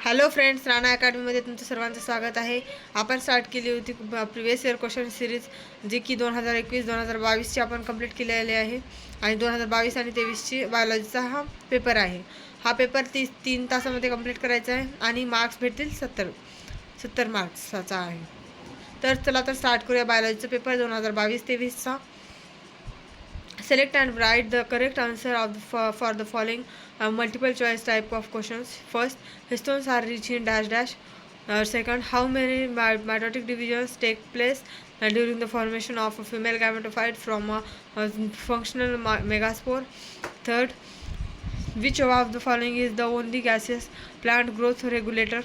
Hello friends, Rana अकॅडमीमध्ये तुमचं सर्वांचं स्वागत आहे. आपण स्टार्ट केली होती प्रिवियस इयर क्वेश्चन सिरीज, जे की 2021-2022ची आपण कंप्लीट केलेली आहे. आणि 2022 आणि 2023ची बायोलॉजीचा हा पेपर आहे. हा पेपर 3 तासामध्ये कंप्लीट करायचा आहे आणि मार्क्स भेटतील 70 मार्क्सचा आहे. तर चला तर स्टार्ट करूया बायोलॉजीचा paper 2022-23चा. Select and write the correct answer for the following multiple choice type of questions. First, histones are rich in dash dash. Second, how many mitotic divisions take place during the formation of a female gametophyte from a functional megaspore? Third, which of the following is the only gaseous plant growth regulator?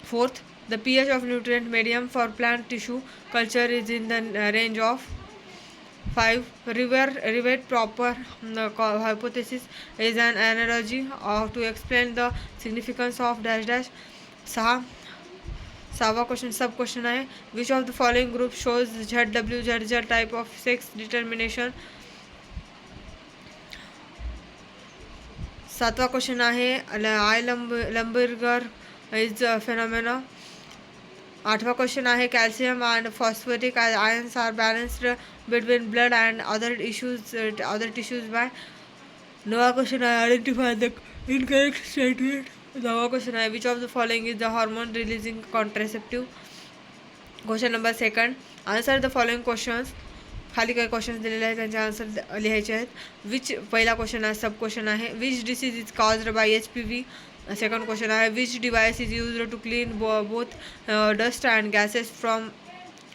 Fourth, the pH of nutrient medium for plant tissue culture is in the range of 5. Revert proper hypothesis is an analogy to explain the significance of dash dash. 6. Question sub question आहे. Which of the following group shows ZW type of sex determination. 7वा question आहे I hamburger is phenomena. 8वा question आहे calcium and phosphatic ions are balanced between blood and other tissues by. 9वा question आहे identify the incorrect statement. 10वा question आहे which of the following is the hormone releasing contraceptive. Question number 2, answer the following questions. खाली काही questions दिलेले आहेत, त्यांचे answer लिहायचे आहेत. पहिला क्वेश्चन आहे सब क्वेश्चन आहे. Which disease is caused by HPV. Second question आहे which device is used to clean both dust and gases from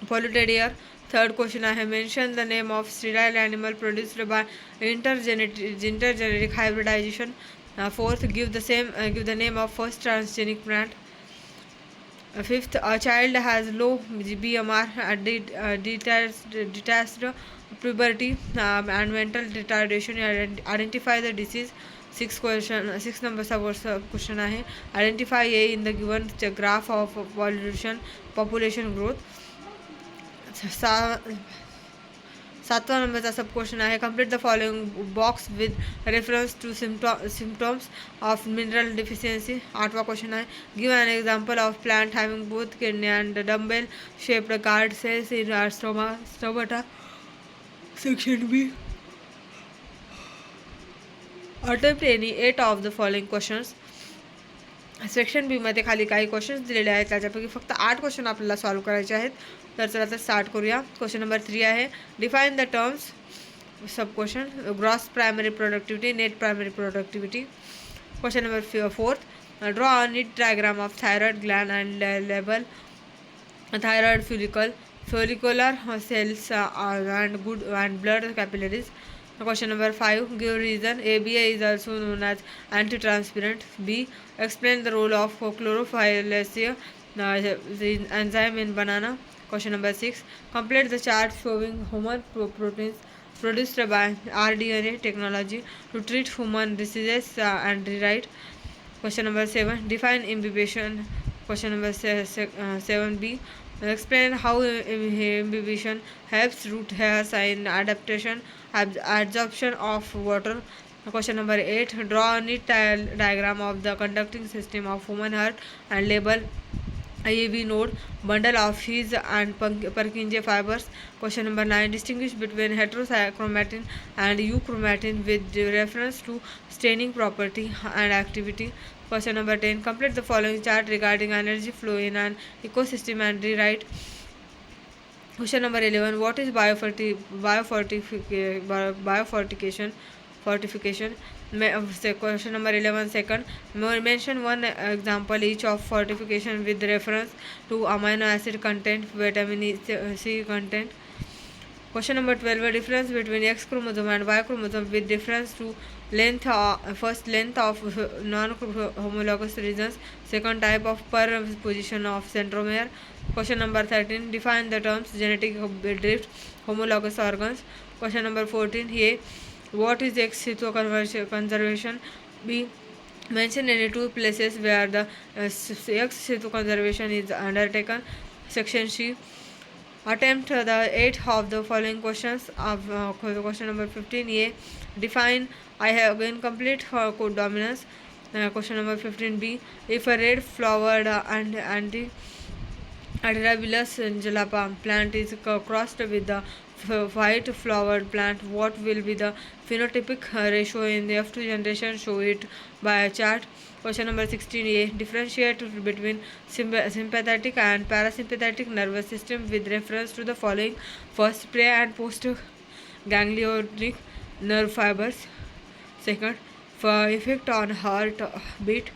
polluted air. Third question आहे mention the name of sterile animal produced by intergenetic hybridisation. Fourth give the name of first transgenic plant. Fifth, a child has low BMR, detached puberty, and mental retardation. Identify the disease. Sixth number question आहे identify A in the given graph of population growth. 7वा नंबरचा sub question आहे complete the following box with reference to symptoms of mineral deficiency. 8वा question आहे give an example of plant having both kidney and dumbbell shaped guard cells in stomata. Section B attempt any 8 of the following questions. Section बीमध्ये खाली काही questions दिलेले आहेत, त्याच्यापैकी फक्त 8 question आपल्याला सॉल्व करायचे आहेत. तर चला तर स्टार्ट करूया. क्वेश्चन नंबर 3 आहे define the terms. Sub question gross primary productivity, net primary productivity. Question number 4 draw a neat diagram of thyroid gland and label thyroid follicular cells and blood capillaries. Question number 5 give reason. ABA is also known as antitransparent. B explain the role of chlorophyllase the enzyme in banana. Question number 6 complete the chart showing human proteins produced by rDNA technology to treat human diseases and rewrite. Question number 7 define imbibition. Question number 7B explain how imbibition helps root hairs in adaptation absorption of water. Question number 8 draw a neat diagram of the conducting system of human heart and label AV node bundle of His and Purkinje fibers. Question number 9 distinguish between heterochromatin and euchromatin with reference to staining property and activity. Question number 10 complete the following chart regarding energy flow in an ecosystem and rewrite. Question number 11 what is fortification. Question number 11 second mention one example each of fortification with reference to amino acid content, vitamin C content. Question number 12 difference between X chromosome and Y chromosome with difference to length. First length of non-homologous regions, second type of per position of centromere. Question number 13 define the terms genetic drift, homologous organs. Question number 14 A what is ex situ conservation. B mention any two places where the ex situ conservation is undertaken. Section C attempt the 8 of the following questions of question number 15 A define I have incomplete codominance. Question number 15b. If a red flowered and Atrabilis jalapa plant is crossed with the white flowered plant, what will be the phenotypic ratio in the F2 generation? Show it by a chart. Question number 16a. Differentiate between sympathetic and parasympathetic nervous system with reference to the following: first, pre and post ganglionic nerve fibers; second, for effect on heart beat;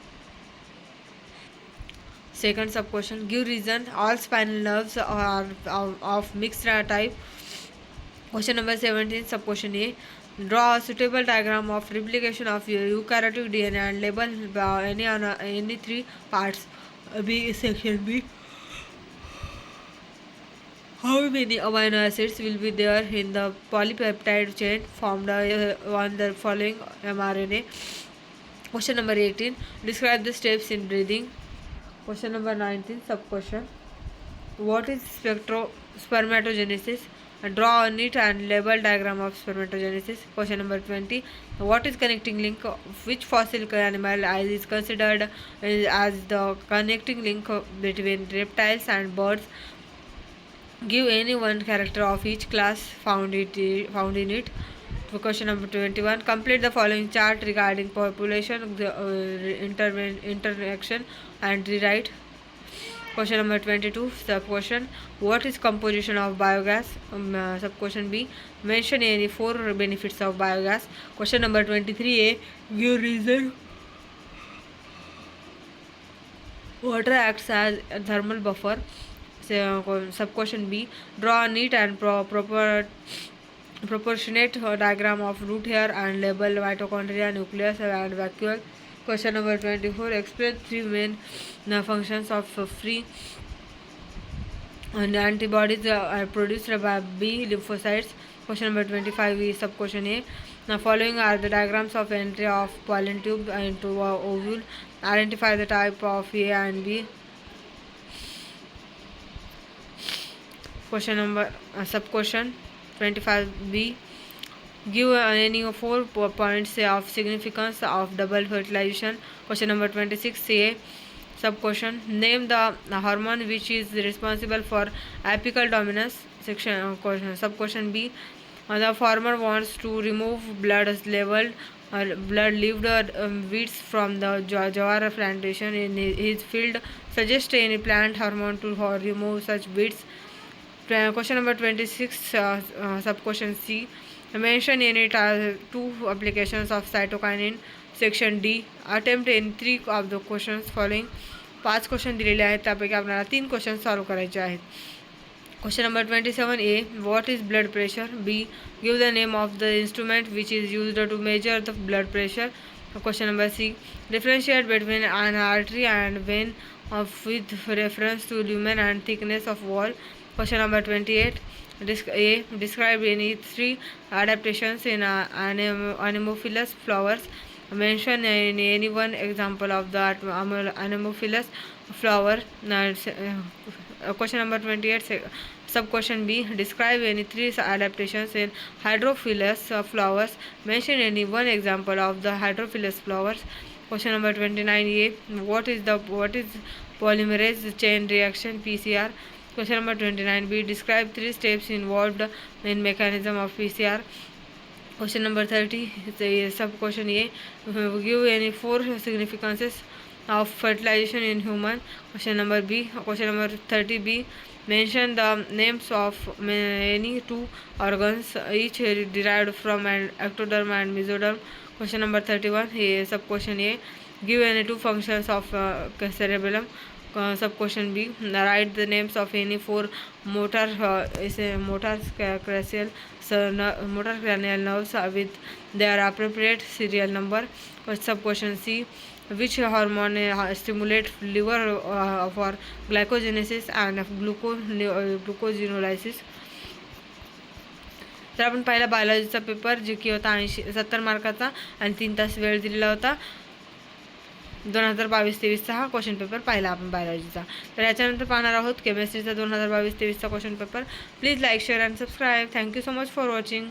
second sub question, give reason all spinal nerves are of mixed type. Question number 17, sub question A. Draw a suitable diagram of replication of eukaryotic DNA and label any three parts. B section B. How many amino acids will be there in the polypeptide chain formed on the following mRNA? Question number 18. Describe the steps in breathing. Question number 19, sub question. What is spermatogenesis? Draw a neat and label diagram of spermatogenesis. Question number 20. What is connecting link? Which fossil animal is considered as the connecting link between reptiles and birds? Give any one character of each class found in it. Question number 21. Complete the following chart regarding population interaction and rewrite. Question number 22, sub question. What is composition of biogas? Sub question B. Mention any four benefits of biogas. Question number 23a. Give reason. Water acts as a thermal buffer. Sub question B. Draw a neat and proportionate diagram of root hair and label mitochondria, nucleus and vacuole. Question number 24. Explain three main functions of free and antibodies are produced by B lymphocytes. Question number 25 is sub question A. Now following are the diagrams of entry of pollen tube into ovule. Identify the type of A and B. Question number sub question 25b. Give any four points of significance of double fertilization. Question number 26a. Sub question. Name the hormone which is responsible for apical dominance. Sub question B. The farmer wants to remove blood leveled weeds from the jawar plantation in his field. Suggest any plant hormone to remove such weeds. Question number 26, sub question C. Mention any two applications of cytokinin. Section D. Attempt in three of the questions following. 5 question दिलेले आहेत, त्यापैकी आपल्याला 3 question solve करायचे आहेत. Question number 27a. What is blood pressure? B. Give the name of the instrument which is used to measure the blood pressure. Question number C. Differentiate between an artery and vein with reference to lumen and thickness of wall. Question number 28. A. Describe any three adaptations in anemophilous flowers. Mention any one example of the anemophilous flower. Question number 28. Sub question B. Describe any three adaptations in hydrophilous flowers. Mention any one example of the hydrophilous flowers. Question number 29a. What is polymerase chain reaction PCR? Question number 29b. Describe three steps involved in mechanism of PCR. Question number 30 is sub question A. Give any four significances of fertilization in human. Question number B. Question number 30b. Mention the names of any two organs each derived from an ectoderm and mesoderm. Question number 31 is sub question A. Give any two functions of cerebellum. Sub question B. Write the names of any four motor cranial nerves with their appropriate serial number. Sub question C. Which hormone stimulates liver for glycogenesis and glucogenolysis. तर आपण पाहिला बायोलॉजीचा paper जो की होता 70 मार्काचा आणि 3 तास वेळ दिलेला होता. 2022-23चा हा क्वेश्चन पेपर पाहिला आपण बायोलॉजीचा. तर याच्यानंतर पाहणार आहोत केमिस्ट्रीचा 2022-23चा question paper. Please like share and subscribe. Thank you so much for watching.